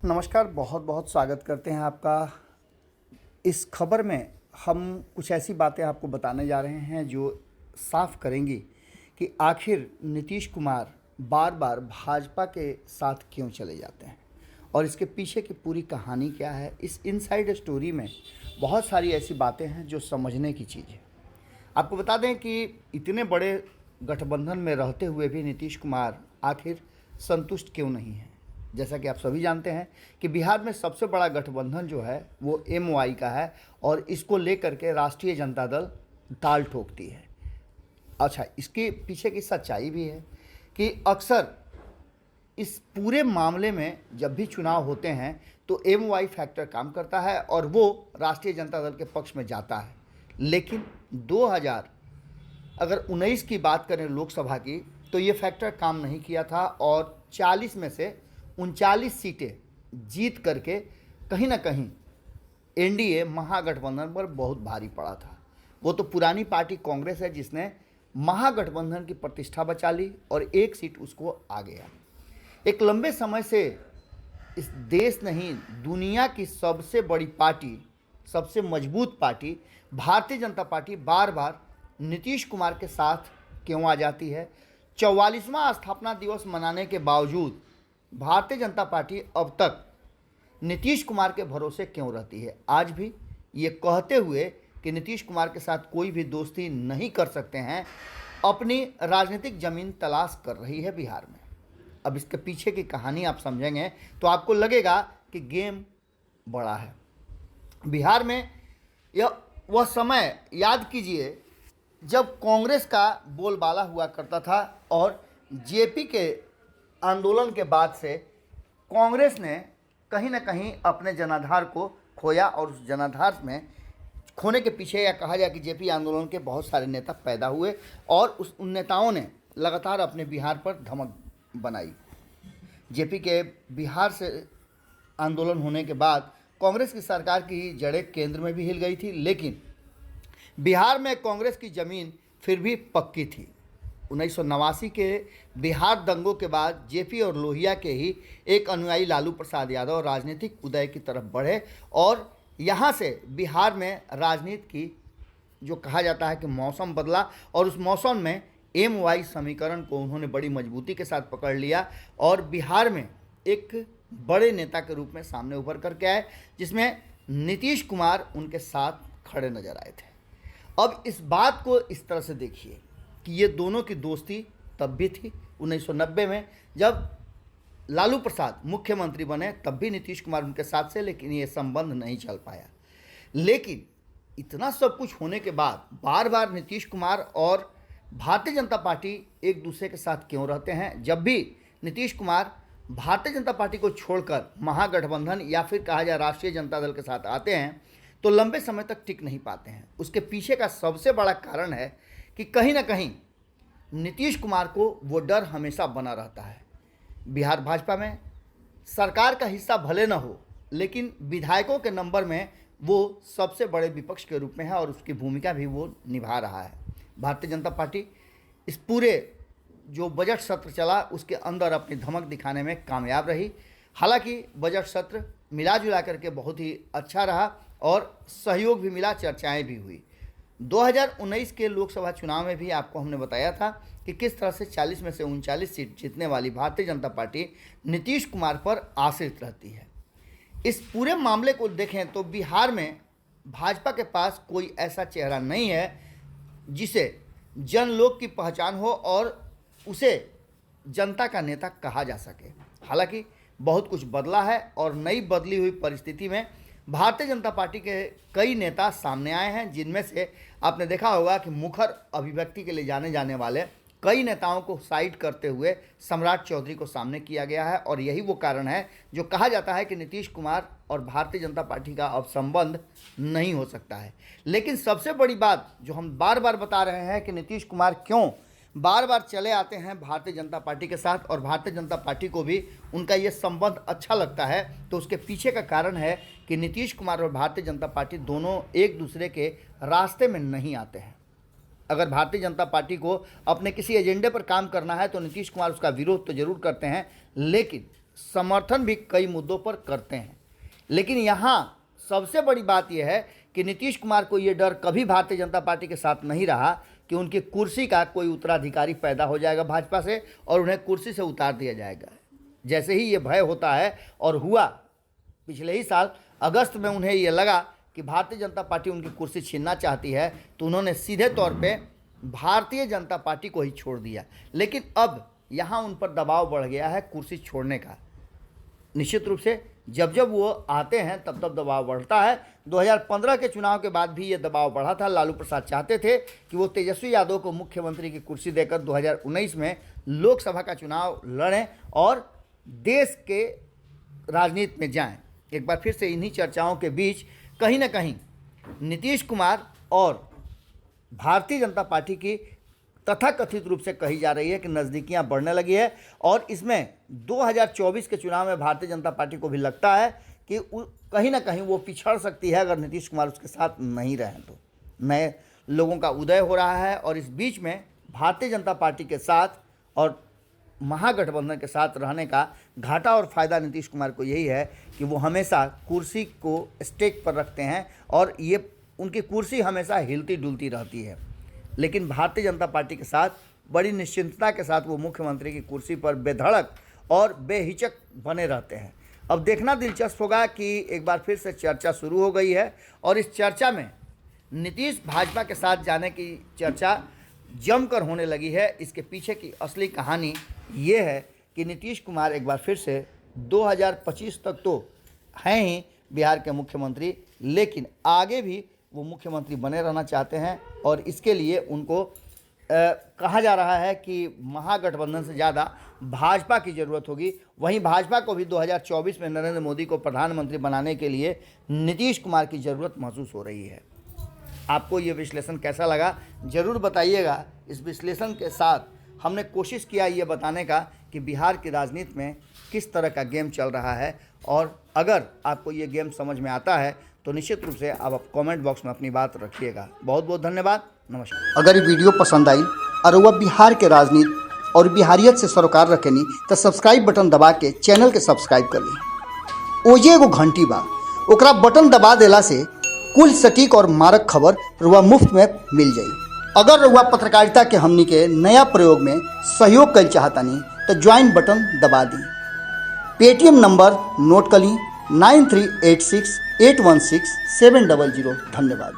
नमस्कार, बहुत बहुत स्वागत करते हैं आपका। इस खबर में हम कुछ ऐसी बातें आपको बताने जा रहे हैं जो साफ करेंगी कि आखिर नीतीश कुमार बार बार भाजपा के साथ क्यों चले जाते हैं और इसके पीछे की पूरी कहानी क्या है। इस इनसाइड स्टोरी में बहुत सारी ऐसी बातें हैं जो समझने की चीज़ है। आपको बता दें कि इतने बड़े गठबंधन में रहते हुए भी नीतीश कुमार आखिर संतुष्ट क्यों नहीं हैं। जैसा कि आप सभी जानते हैं कि बिहार में सबसे बड़ा गठबंधन जो है वो एमवाई का है और इसको लेकर के राष्ट्रीय जनता दल ताल ठोकती है। अच्छा, इसके पीछे की सच्चाई भी है कि अक्सर इस पूरे मामले में जब भी चुनाव होते हैं तो एमवाई फैक्टर काम करता है और वो राष्ट्रीय जनता दल के पक्ष में जाता है। लेकिन 2019 की बात करें लोकसभा की तो ये फैक्टर काम नहीं किया था और 40 में से 39 सीटें जीत करके कहीं ना कहीं एनडीए महागठबंधन पर बहुत भारी पड़ा था। वो तो पुरानी पार्टी कांग्रेस है जिसने महागठबंधन की प्रतिष्ठा बचा ली और एक सीट उसको आ गया। एक लंबे समय से इस देश नहीं दुनिया की सबसे बड़ी पार्टी, सबसे मजबूत पार्टी भारतीय जनता पार्टी बार बार नीतीश कुमार के साथ क्यों आ जाती है। 44वां स्थापना दिवस मनाने के बावजूद भारतीय जनता पार्टी अब तक नीतीश कुमार के भरोसे क्यों रहती है। आज भी ये कहते हुए कि नीतीश कुमार के साथ कोई भी दोस्ती नहीं कर सकते हैं, अपनी राजनीतिक जमीन तलाश कर रही है बिहार में। अब इसके पीछे की कहानी आप समझेंगे तो आपको लगेगा कि गेम बड़ा है। बिहार में यह वह समय याद कीजिए जब कांग्रेस का बोलबाला हुआ करता था और जेपी के आंदोलन के बाद से कांग्रेस ने कहीं ना कहीं अपने जनाधार को खोया और उस जनाधार में खोने के पीछे या कहा जाए कि जेपी आंदोलन के बहुत सारे नेता पैदा हुए और उन नेताओं ने लगातार अपने बिहार पर धमक बनाई। जेपी के बिहार से आंदोलन होने के बाद कांग्रेस की सरकार की जड़ें केंद्र में भी हिल गई थी, लेकिन बिहार में कांग्रेस की ज़मीन फिर भी पक्की थी। 1989 के बिहार दंगों के बाद जेपी और लोहिया के ही एक अनुयायी लालू प्रसाद यादव राजनीतिक उदय की तरफ बढ़े और यहाँ से बिहार में राजनीति की जो कहा जाता है कि मौसम बदला और उस मौसम में एमवाई समीकरण को उन्होंने बड़ी मजबूती के साथ पकड़ लिया और बिहार में एक बड़े नेता के रूप में सामने उभर करके आए, जिसमें नीतीश कुमार उनके साथ खड़े नजर आए थे। अब इस बात को इस तरह से देखिए कि ये दोनों की दोस्ती तब भी थी 1990 में जब लालू प्रसाद मुख्यमंत्री बने, तब भी नीतीश कुमार उनके साथ से, लेकिन ये संबंध नहीं चल पाया। लेकिन इतना सब कुछ होने के बाद बार बार नीतीश कुमार और भारतीय जनता पार्टी एक दूसरे के साथ क्यों रहते हैं। जब भी नीतीश कुमार भारतीय जनता पार्टी को छोड़कर महागठबंधन या फिर कहा जाए राष्ट्रीय जनता दल के साथ आते हैं तो लंबे समय तक टिक नहीं पाते हैं। उसके पीछे का सबसे बड़ा कारण है कि कहीं ना कहीं नीतीश कुमार को वो डर हमेशा बना रहता है। बिहार भाजपा में सरकार का हिस्सा भले न हो, लेकिन विधायकों के नंबर में वो सबसे बड़े विपक्ष के रूप में है और उसकी भूमिका भी वो निभा रहा है। भारतीय जनता पार्टी इस पूरे जो बजट सत्र चला उसके अंदर अपनी धमक दिखाने में कामयाब रही। हालांकि बजट सत्र मिला जुला करके बहुत ही अच्छा रहा और सहयोग भी मिला, चर्चाएं भी हुई। 2019 के लोकसभा चुनाव में भी आपको हमने बताया था कि किस तरह से 40 में से 39 सीट जीतने वाली भारतीय जनता पार्टी नीतीश कुमार पर आश्रित रहती है। इस पूरे मामले को देखें तो बिहार में भाजपा के पास कोई ऐसा चेहरा नहीं है जिसे जनलोक की पहचान हो और उसे जनता का नेता कहा जा सके। हालांकि बहुत कुछ बदला है और नई बदली हुई परिस्थिति में भारतीय जनता पार्टी के कई नेता सामने आए हैं, जिनमें से आपने देखा होगा कि मुखर अभिव्यक्ति के लिए जाने जाने वाले कई नेताओं को साइड करते हुए सम्राट चौधरी को सामने किया गया है। और यही वो कारण है जो कहा जाता है कि नीतीश कुमार और भारतीय जनता पार्टी का अब संबंध नहीं हो सकता है। लेकिन सबसे बड़ी बात जो हम बार बार बता रहे हैं कि नीतीश कुमार क्यों बार बार चले आते हैं भारतीय जनता पार्टी के साथ और भारतीय जनता पार्टी को भी उनका ये संबंध अच्छा लगता है, तो उसके पीछे का कारण है कि नीतीश कुमार और भारतीय जनता पार्टी दोनों एक दूसरे के रास्ते में नहीं आते हैं। अगर भारतीय जनता पार्टी को अपने किसी एजेंडे पर काम करना है तो नीतीश कुमार उसका विरोध तो जरूर करते हैं, लेकिन समर्थन भी कई मुद्दों पर करते हैं। लेकिन यहाँ सबसे बड़ी बात यह है कि नीतीश कुमार को ये डर कभी भारतीय जनता पार्टी के साथ नहीं रहा कि उनकी कुर्सी का कोई उत्तराधिकारी पैदा हो जाएगा भाजपा से और उन्हें कुर्सी से उतार दिया जाएगा। जैसे ही ये भय होता है, और हुआ पिछले ही साल अगस्त में, उन्हें ये लगा कि भारतीय जनता पार्टी उनकी कुर्सी छीनना चाहती है, तो उन्होंने सीधे तौर पे भारतीय जनता पार्टी को ही छोड़ दिया। लेकिन अब यहाँ उन पर दबाव बढ़ गया है कुर्सी छोड़ने का। निश्चित रूप से जब जब वो आते हैं तब तब दबाव बढ़ता है। 2015 के चुनाव के बाद भी ये दबाव बढ़ा था। लालू प्रसाद चाहते थे कि वो तेजस्वी यादव को मुख्यमंत्री की कुर्सी देकर 2019 में लोकसभा का चुनाव लड़ें और देश के राजनीति में जाएं। एक बार फिर से इन्हीं चर्चाओं के बीच कहीं ना कहीं नीतीश कुमार और भारतीय जनता पार्टी की तथाकथित रूप से कही जा रही है कि नज़दीकियां बढ़ने लगी है, और इसमें 2024 के चुनाव में भारतीय जनता पार्टी को भी लगता है कि कहीं ना कहीं वो पिछड़ सकती है अगर नीतीश कुमार उसके साथ नहीं रहें तो। नए लोगों का उदय हो रहा है, और इस बीच में भारतीय जनता पार्टी के साथ और महागठबंधन के साथ रहने का घाटा और फ़ायदा नीतीश कुमार को यही है कि वो हमेशा कुर्सी को स्टेक पर रखते हैं, और ये उनकी कुर्सी हमेशा हिलती डुलती रहती है। लेकिन भारतीय जनता पार्टी के साथ बड़ी निश्चिंतता के साथ वो मुख्यमंत्री की कुर्सी पर बेधड़क और बेहिचक बने रहते हैं। अब देखना दिलचस्प होगा कि एक बार फिर से चर्चा शुरू हो गई है, और इस चर्चा में नीतीश भाजपा के साथ जाने की चर्चा जमकर होने लगी है। इसके पीछे की असली कहानी ये है कि नीतीश कुमार एक बार फिर से 2025 तक तो हैं ही बिहार के मुख्यमंत्री, लेकिन आगे भी वो मुख्यमंत्री बने रहना चाहते हैं, और इसके लिए उनको कहा जा रहा है कि महागठबंधन से ज़्यादा भाजपा की ज़रूरत होगी। वहीं भाजपा को भी 2024 में नरेंद्र मोदी को प्रधानमंत्री बनाने के लिए नीतीश कुमार की ज़रूरत महसूस हो रही है। आपको ये विश्लेषण कैसा लगा ज़रूर बताइएगा। इस विश्लेषण के साथ हमने कोशिश किया ये बताने का कि बिहार की राजनीति में किस तरह का गेम चल रहा है, और अगर आपको ये गेम समझ में आता है तो निश्चित रूप से आप कमेंट बॉक्स में अपनी बात रखिएगा। बहुत बहुत धन्यवाद, नमस्कार। अगर ये वीडियो पसंद आई और वह बिहार के राजनीति और बिहारियत से सरोकार रखेनी तो सब्सक्राइब बटन दबा के चैनल के सब्सक्राइब कर ली। ओजे एगो घंटी बा, ओकरा बटन दबा देला से कुल सटीक और मारक खबर रुआ मुफ्त में मिल जाई। अगर रुआ पत्रकारिता के हमनी के नया प्रयोग में सहयोग कर चाहतानी तो ज्वाइन बटन दबा दी। पेटीएम नंबर नोट कर ली 9386816700। धन्यवाद।